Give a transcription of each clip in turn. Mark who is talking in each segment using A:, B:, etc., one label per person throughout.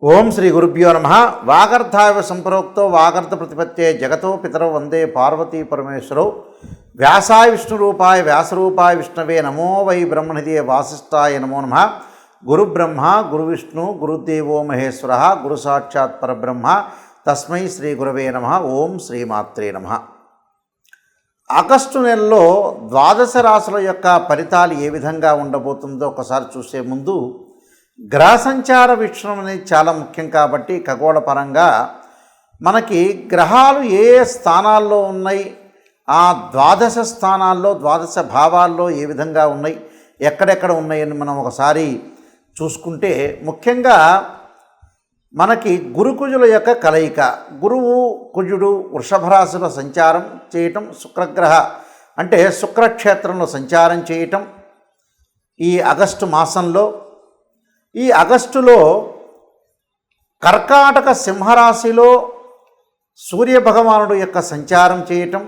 A: ఓం శ్రీ గురుభ్యో నమ. వాగర్ధావ సంప్రోక్తో వాగర్ధ ప్రతిపత్తే జగతో పితరౌ వందే పార్వతీ పరమేశ్వరౌ. వ్యాసాయ విష్ణురూపాయ వ్యాసరూపాయ విష్ణవే నమో వై బ్రహ్మనిధియే వాసిష్ఠాయ నమో నమ. గురుబ్రహ్మ గురువిష్ణు గురుదేవో మహేశ్వర గురు సాక్షాత్ పరబ్రహ్మ తస్మై శ్రీ గురవే నమ. ఓం శ్రీమాత్రే నమ. ఆగస్టు నెలలో ద్వాదశ రాశుల యొక్క ఫలితాలు ఏ విధంగా ఉండబోతుందో ఒకసారి చూసే ముందు గ్రహ సంచార వీక్షణం అనేది చాలా ముఖ్యం. కాబట్టి ఖగోళ పరంగా మనకి గ్రహాలు ఏ స్థానాల్లో ఉన్నాయి, ఆ ద్వాదశ స్థానాల్లో ద్వాదశ భావాల్లో ఏ విధంగా ఉన్నాయి, ఎక్కడెక్కడ ఉన్నాయని మనం ఒకసారి చూసుకుంటే ముఖ్యంగా మనకి గురు కుజుల యొక్క కలయిక, గురువు కుజుడు వృషభ రాశిలో సంచారం చేయటం, శుక్రగ్రహ అంటే శుక్రక్షేత్రంలో సంచారం చేయటం ఈ ఆగస్టు మాసంలో, ఈ ఆగస్టులో కర్కాటక సింహరాశిలో సూర్యభగవానుడు యొక్క సంచారం చేయటం,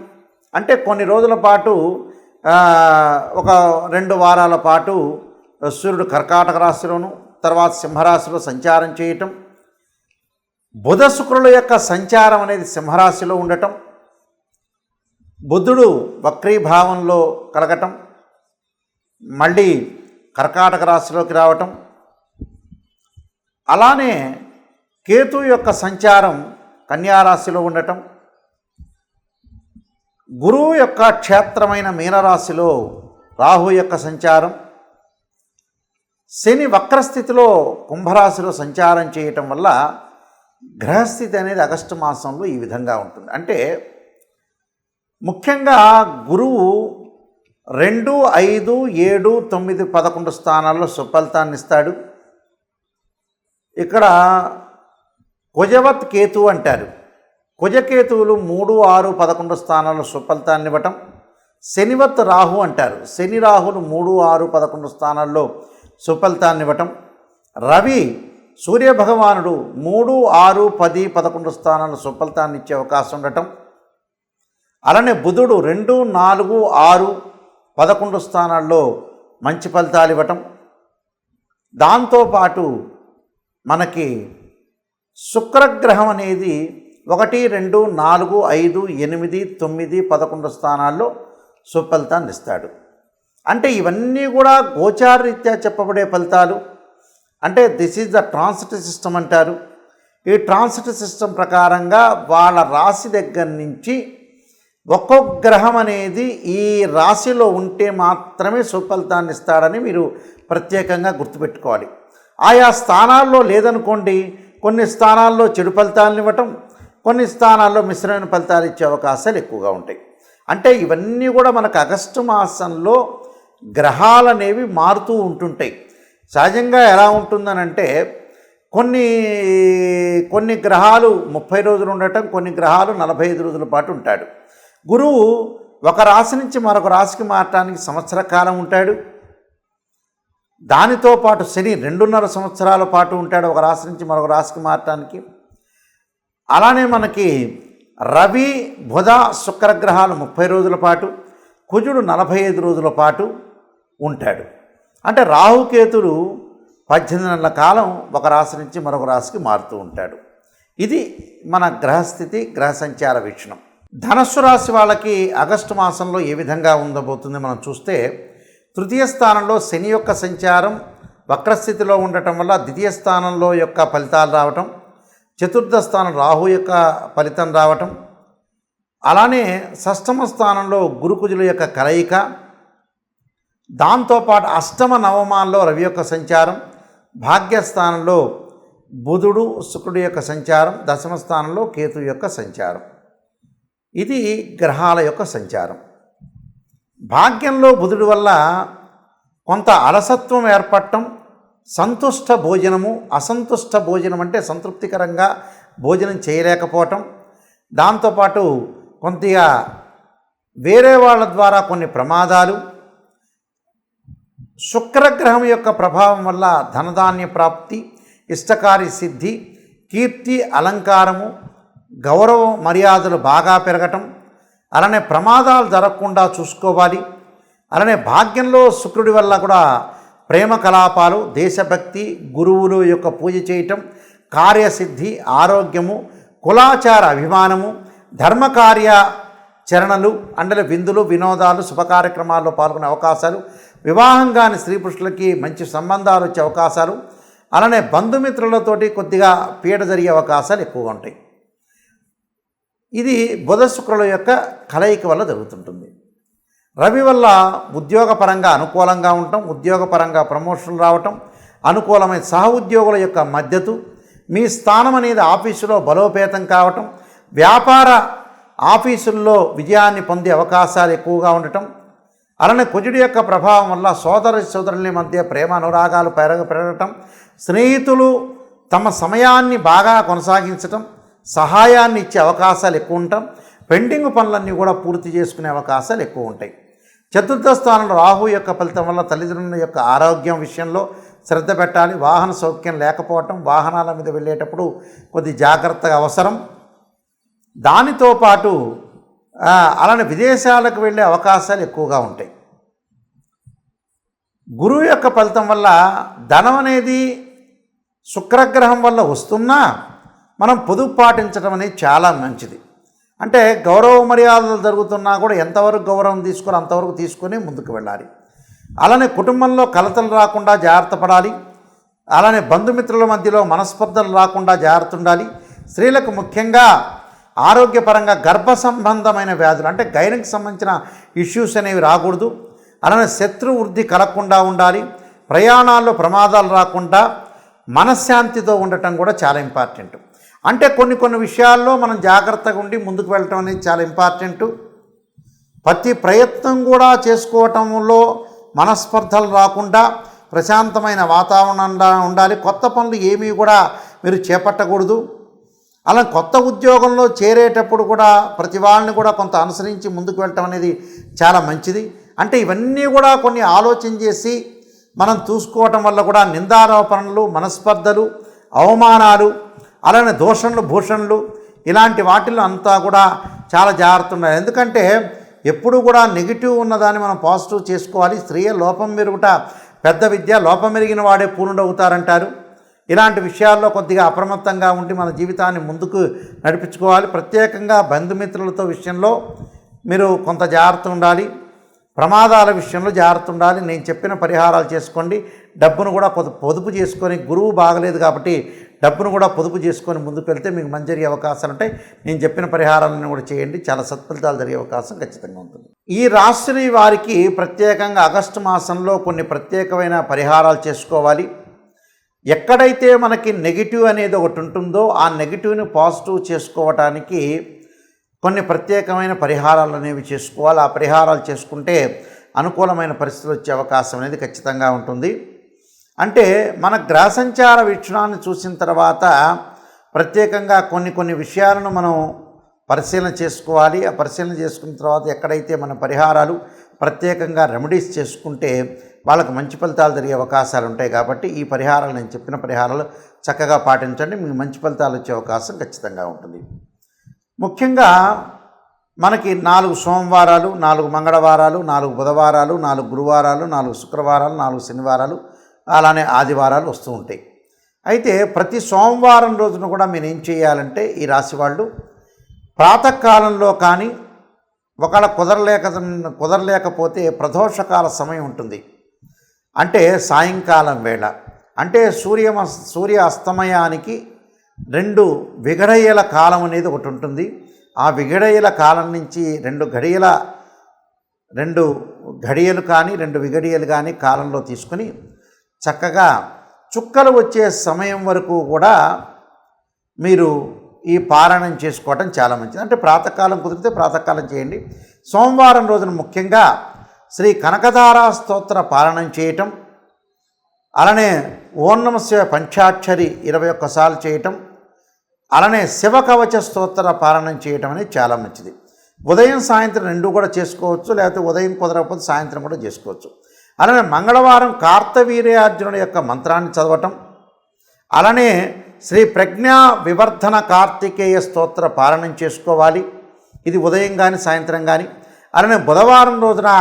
A: అంటే కొన్ని రోజుల పాటు ఒక 2 వారాల పాటు సూర్యుడు కర్కాటక రాశిలోను తర్వాత సింహరాశిలో సంచారం చేయటం, బుధ శుక్రుల యొక్క సంచారం అనేది సింహరాశిలో ఉండటం, బుధుడు వక్రీభావంలో కలగటం, మళ్ళీ కర్కాటక రాశిలోకి రావటం, అలానే కేతు యొక్క సంచారం కన్యారాశిలో ఉండటం, గురువు యొక్క క్షేత్రమైన మీనరాశిలో రాహు యొక్క సంచారం, శని వక్రస్థితిలో కుంభరాశిలో సంచారం చేయటం వల్ల గ్రహస్థితి అనేది ఆగస్టు మాసంలో ఈ విధంగా ఉంటుంది. అంటే ముఖ్యంగా గురువు 2, 5, 7, 9, 11 స్థానాల్లో సుఫలితాన్ని ఇస్తాడు. ఇక్కడ కుజవత్ కేతు అంటారు. కుజకేతువులు 3, 6, 11 స్థానాల్లో సుఫలితాన్ని ఇవ్వటం. శనివత్ రాహు అంటారు. శని రాహులు 3, 6, 11 స్థానాల్లో సుఫలితాన్ని ఇవ్వటం. రవి సూర్యభగవానుడు 3, 6, 10, 11 స్థానాల్లో సుఫలితాన్ని ఇచ్చే అవకాశం ఉండటం. అలానే బుధుడు 2, 4, 6, 11 స్థానాల్లో మంచి ఫలితాలు ఇవ్వటం. దాంతోపాటు మనకి శుక్రగ్రహం అనేది 1, 2, 4, 5, 8, 9, 11 స్థానాల్లో సుఫలితాన్ని ఇస్తాడు. అంటే ఇవన్నీ కూడా గోచారరీత్యా చెప్పబడే ఫలితాలు. అంటే this is the transit system అంటారు. ఈ ట్రాన్సిట్ సిస్టమ్ ప్రకారంగా వాళ్ళ రాశి దగ్గర నుంచి ఒక్కొక్క గ్రహం అనేది ఈ రాశిలో ఉంటే మాత్రమే సుఫలితాన్ని ఇస్తాడని మీరు ప్రత్యేకంగా గుర్తుపెట్టుకోవాలి. ఆయా స్థానాల్లో లేదనుకోండి, కొన్ని స్థానాల్లో చెడు ఫలితాలను ఇవ్వటం, కొన్ని స్థానాల్లో మిశ్రమైన ఫలితాలు ఇచ్చే అవకాశాలు ఎక్కువగా ఉంటాయి. అంటే ఇవన్నీ కూడా మనకు ఆగస్టు మాసంలో గ్రహాలు అనేవి మారుతూ ఉంటుంటాయి. సహజంగా ఎలా ఉంటుందనంటే కొన్ని గ్రహాలు 30 రోజులు ఉండటం, కొన్ని గ్రహాలు 45 రోజుల పాటు ఉంటాడు. గురువు ఒక రాశి నుంచి మరొక రాశికి మారటానికి సంవత్సర కాలం ఉంటాడు. దానితో పాటు శని 2.5 సంవత్సరాల పాటు ఉంటాడు ఒక రాశి నుంచి మరొక రాశికి మారటానికి. అలానే మనకి రవి బుధ శుక్రగ్రహాలు 30 రోజుల పాటు, కుజుడు 45 రోజుల పాటు ఉంటాడు. అంటే రాహుకేతుడు 18 నెలల కాలం ఒక రాశి నుంచి మరొక రాశికి మారుతూ ఉంటాడు. ఇది మన గ్రహస్థితి, గ్రహ సంచార వీక్షణం. ధనస్సు రాశి వాళ్ళకి ఆగస్టు మాసంలో ఏ విధంగా ఉండబోతుంది మనం చూస్తే, తృతీయ స్థానంలో శని యొక్క సంచారం వక్రస్థితిలో ఉండటం వల్ల ద్వితీయ స్థానంలో యొక్క ఫలితాలు రావటం, చతుర్థ స్థానం రాహు యొక్క ఫలితం రావటం, అలానే షష్టమ స్థానంలో గురుకుజుల యొక్క కలయిక, దాంతోపాటు అష్టమ నవమాల్లో రవి యొక్క సంచారం, భాగ్యస్థానంలో బుధుడు శుక్రుడి యొక్క సంచారం, దశమ స్థానంలో కేతు యొక్క సంచారం. ఇది గ్రహాల యొక్క సంచారం. భాగ్యంలో బుధుడి వల్ల కొంత అలసత్వం ఏర్పడటం, సంతుష్ట భోజనము, అసంతుష్ట భోజనం అంటే సంతృప్తికరంగా భోజనం చేయలేకపోవటం, దాంతోపాటు కొద్దిగా వేరే వాళ్ళ ద్వారా కొన్ని ప్రమాదాలు, శుక్రగ్రహం యొక్క ప్రభావం వల్ల ధనధాన్య ప్రాప్తి, ఇష్టకార్య సిద్ధి, కీర్తి అలంకారము, గౌరవ మర్యాదలు బాగా పెరగటం, అలానే ప్రమాదాలు జరగకుండా చూసుకోవాలి. అలానే భాగ్యంలో శుక్రుడి వల్ల కూడా ప్రేమ కలాపాలు, దేశభక్తి, గురువులు యొక్క పూజ చేయటం, కార్యసిద్ధి, ఆరోగ్యము, కులాచార అభిమానము, ధర్మకార్యాచరణలు అంటే విందులు, వినోదాలు, శుభ కార్యక్రమాల్లో పాల్గొనే అవకాశాలు, వివాహం కాని స్త్రీ పురుషులకి మంచి సంబంధాలు వచ్చే అవకాశాలు, అలానే బంధుమిత్రులతోటి కొద్దిగా పీడ జరిగే అవకాశాలు ఎక్కువగా ఉంటాయి. ఇది బుధ శుక్రుల యొక్క కలయిక వల్ల జరుగుతుంటుంది. రవి వల్ల ఉద్యోగపరంగా అనుకూలంగా ఉండటం, ఉద్యోగపరంగా ప్రమోషన్లు రావటం, అనుకూలమైన సహ ఉద్యోగుల యొక్క మద్దతు, మీ స్థానం అనేది ఆఫీసులో బలోపేతం కావటం, వ్యాపార ఆఫీసుల్లో విజయాన్ని పొందే అవకాశాలు ఎక్కువగా ఉండటం, అలానే కుజుడి యొక్క ప్రభావం వల్ల సోదరుల మధ్య ప్రేమ అనురాగాలు పెరగటం, స్నేహితులు తమ సమయాన్ని బాగా కొనసాగించటం, సహాయాన్ని ఇచ్చే అవకాశాలు ఎక్కువ ఉండటం, పెండింగ్ పనులన్నీ కూడా పూర్తి చేసుకునే అవకాశాలు ఎక్కువ ఉంటాయి. చతుర్థ స్థానంలో రాహు యొక్క ఫలితం వల్ల తల్లిదండ్రుల యొక్క ఆరోగ్యం విషయంలో శ్రద్ధ పెట్టాలి. వాహన సౌఖ్యం లేకపోవటం, వాహనాల మీద వెళ్ళేటప్పుడు కొద్ది జాగ్రత్తగా అవసరం. దానితో పాటు అలానే విదేశాలకు వెళ్ళే అవకాశాలు ఎక్కువగా ఉంటాయి. గురువు యొక్క ఫలితం వల్ల ధనం అనేది శుక్రగ్రహం వల్ల వస్తున్నా మనం పొదుపు పాటించడం అనేది చాలా మంచిది. అంటే గౌరవ మర్యాదలు జరుగుతున్నా కూడా ఎంతవరకు గౌరవం తీసుకోవాలి అంతవరకు తీసుకొని ముందుకు వెళ్ళాలి. అలానే కుటుంబంలో కలతలు రాకుండా జాగ్రత్త పడాలి. అలానే బంధుమిత్రుల మధ్యలో మనస్పర్ధలు రాకుండా జాగ్రత్త ఉండాలి. స్త్రీలకు ముఖ్యంగా ఆరోగ్యపరంగా గర్భ సంబంధమైన వ్యాధులు అంటే గైనకు సంబంధించిన ఇష్యూస్ అనేవి రాకూడదు. అలానే శత్రు వృద్ధి కలగకుండా ఉండాలి. ప్రయాణాల్లో ప్రమాదాలు రాకుండా మనశ్శాంతితో ఉండటం కూడా చాలా ఇంపార్టెంట్. అంటే కొన్ని విషయాల్లో మనం జాగ్రత్తగా ఉండి ముందుకు వెళ్ళటం అనేది చాలా ఇంపార్టెంటు. ప్రతి ప్రయత్నం కూడా చేసుకోవటంలో మనస్పర్ధలు రాకుండా ప్రశాంతమైన వాతావరణంలో ఉండాలి. కొత్త పనులు ఏమీ కూడా మీరు చేపట్టకూడదు. అలా కొత్త ఉద్యోగంలో చేరేటప్పుడు కూడా ప్రతి వాళ్ళని కూడా కొంత అనుసరించి ముందుకు వెళ్ళటం అనేది చాలా మంచిది. అంటే ఇవన్నీ కూడా కొన్ని ఆలోచన చేసి మనం చూసుకోవటం వల్ల కూడా నిందారోపణలు, మనస్పర్ధలు, అవమానాలు, అలానే దూషణలు, భూషణలు ఇలాంటి వాటిల్లో అంతా కూడా చాలా జాగ్రత్త ఉండాలి. ఎందుకంటే ఎప్పుడు కూడా నెగిటివ్ ఉన్నదాన్ని మనం పాజిటివ్ చేసుకోవాలి. స్త్రీయ లోపం మెరుగుట పెద్ద విద్య, లోపం మెరిగిన వాడే పూర్ణుడవుతారంటారు. ఇలాంటి విషయాల్లో కొద్దిగా అప్రమత్తంగా ఉండి మన జీవితాన్ని ముందుకు నడిపించుకోవాలి. ప్రత్యేకంగా బంధుమిత్రులతో విషయంలో మీరు కొంత జాగ్రత్త ఉండాలి. ప్రమాదాల విషయంలో జాగ్రత్త ఉండాలి. నేను చెప్పిన పరిహారాలు చేసుకోండి. డబ్బును కూడా పొదుపు చేసుకొని, గురువు బాగలేదు కాబట్టి డబ్బును కూడా పొదుపు చేసుకొని ముందుకు వెళ్తే మీకు మంచి జరిగే అవకాశాలు ఉంటాయి. నేను చెప్పిన పరిహారాలను కూడా చేయండి, చాలా సత్ఫలితాలు జరిగే అవకాశం ఖచ్చితంగా ఉంటుంది. ఈ రాశి వారికి ప్రత్యేకంగా ఆగస్టు మాసంలో కొన్ని ప్రత్యేకమైన పరిహారాలు చేసుకోవాలి. ఎక్కడైతే మనకి నెగిటివ్ అనేది ఒకటి ఉంటుందో ఆ నెగిటివ్ని పాజిటివ్ చేసుకోవటానికి కొన్ని ప్రత్యేకమైన పరిహారాలు అనేవి చేసుకోవాలి. ఆ పరిహారాలు చేసుకుంటే అనుకూలమైన పరిస్థితులు వచ్చే అవకాశం అనేది ఖచ్చితంగా ఉంటుంది. అంటే మన గ్రహ సంచార వీక్షణాన్ని చూసిన తర్వాత ప్రత్యేకంగా కొన్ని విషయాలను మనం పరిశీలన చేసుకోవాలి. ఆ పరిశీలన చేసుకున్న తర్వాత ఎక్కడైతే మన పరిహారాలు ప్రత్యేకంగా రెమెడీస్ చేసుకుంటే వాళ్ళకు మంచి ఫలితాలు జరిగే అవకాశాలు ఉంటాయి. కాబట్టి ఈ పరిహారాలు, నేను చెప్పిన పరిహారాలు చక్కగా పాటించండి, మీకు మంచి ఫలితాలు వచ్చే అవకాశం ఖచ్చితంగా ఉంటుంది. ముఖ్యంగా మనకి 4 సోమవారాలు, 4 మంగళవారాలు, 4 బుధవారాలు, 4 గురువారాలు, 4 శుక్రవారాలు, 4 శనివారాలు, అలానే ఆదివారాలు వస్తూ ఉంటాయి. అయితే ప్రతి సోమవారం రోజున కూడా మీరు ఏం చేయాలంటే ఈ రాశి వాళ్ళు ప్రాతకాలంలో కానీ ఒకవేళ కుదరలేకపోతే ప్రదోషకాల సమయం ఉంటుంది. అంటే సాయంకాలం వేళ, అంటే సూర్య అస్తమయానికి 2 విగడయ్యల కాలం అనేది ఒకటి ఉంటుంది. ఆ విగడయ్యల కాలం నుంచి 2 ఘడియలు కానీ 2 విగడియలు కానీ కాలంలో తీసుకుని చక్కగా చుక్కలు వచ్చే సమయం వరకు కూడా మీరు ఈ పారాయణం చేసుకోవటం చాలా మంచిది. అంటే ప్రాతకాలం కుదిరితే ప్రాతకాలం చేయండి. సోమవారం రోజున ముఖ్యంగా శ్రీ కనకధారా స్తోత్ర పారాయణం చేయటం, అలానే ఓం నమః శివాయ పంచాక్షరి 21 సార్లు చేయటం, అలానే శివకవచ స్తోత్ర పారాయణం చేయటం అనేది చాలా మంచిది. ఉదయం సాయంత్రం 2 కూడా చేసుకోవచ్చు, లేకపోతే ఉదయం కుదరకపోతే సాయంత్రం కూడా చేసుకోవచ్చు. అలానే మంగళవారం కార్తవీర్యార్జునుడి యొక్క మంత్రాన్ని చదవటం, అలానే శ్రీ ప్రజ్ఞా వివర్ధన కార్తికేయ స్తోత్ర పారాయణం చేసుకోవాలి. ఇది ఉదయం కానీ సాయంత్రం కానీ. అలానే బుధవారం రోజున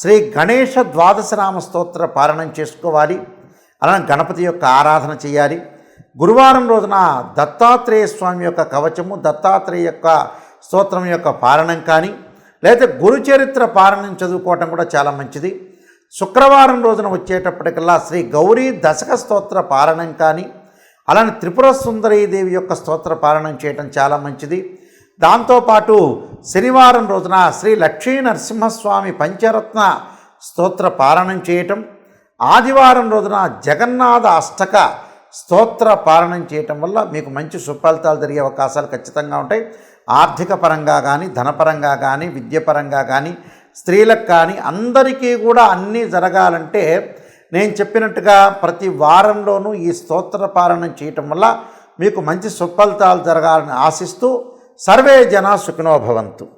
A: శ్రీ గణేష ద్వాదశనామ స్తోత్ర పారాయణం చేసుకోవాలి. అలానే గణపతి యొక్క ఆరాధన చేయాలి. గురువారం రోజున దత్తాత్రేయ స్వామి యొక్క కవచము, దత్తాత్రేయ యొక్క స్తోత్రం యొక్క పారణం కానీ, లేదా గురుచరిత్ర పారణం చదువుకోవటం కూడా చాలా మంచిది. శుక్రవారం రోజున వచ్చేటప్పటికల్లా శ్రీ గౌరీ దశక స్తోత్ర పారణం కానీ, అలానే త్రిపుర సుందరీదేవి యొక్క స్తోత్ర పారణం చేయటం చాలా మంచిది. దాంతోపాటు శనివారం రోజున శ్రీ లక్ష్మీ నరసింహస్వామి పంచరత్న స్తోత్ర పారణం చేయటం, ఆదివారం రోజున జగన్నాథ అష్టక స్తోత్ర పారణం చేయటం వల్ల మీకు మంచి సుఫలితాలు జరిగే అవకాశాలు ఖచ్చితంగా ఉంటాయి. ఆర్థిక పరంగా కానీ, ధనపరంగా కానీ, విద్యపరంగా కానీ, స్త్రీలకు కానీ అందరికీ కూడా అన్నీ జరగాలంటే నేను చెప్పినట్టుగా ప్రతి వారంలోనూ ఈ స్తోత్ర పారణం చేయటం వల్ల మీకు మంచి సుఫలితాలు జరగాలని ఆశిస్తూ సర్వే జనా సుఖినో భవంతు.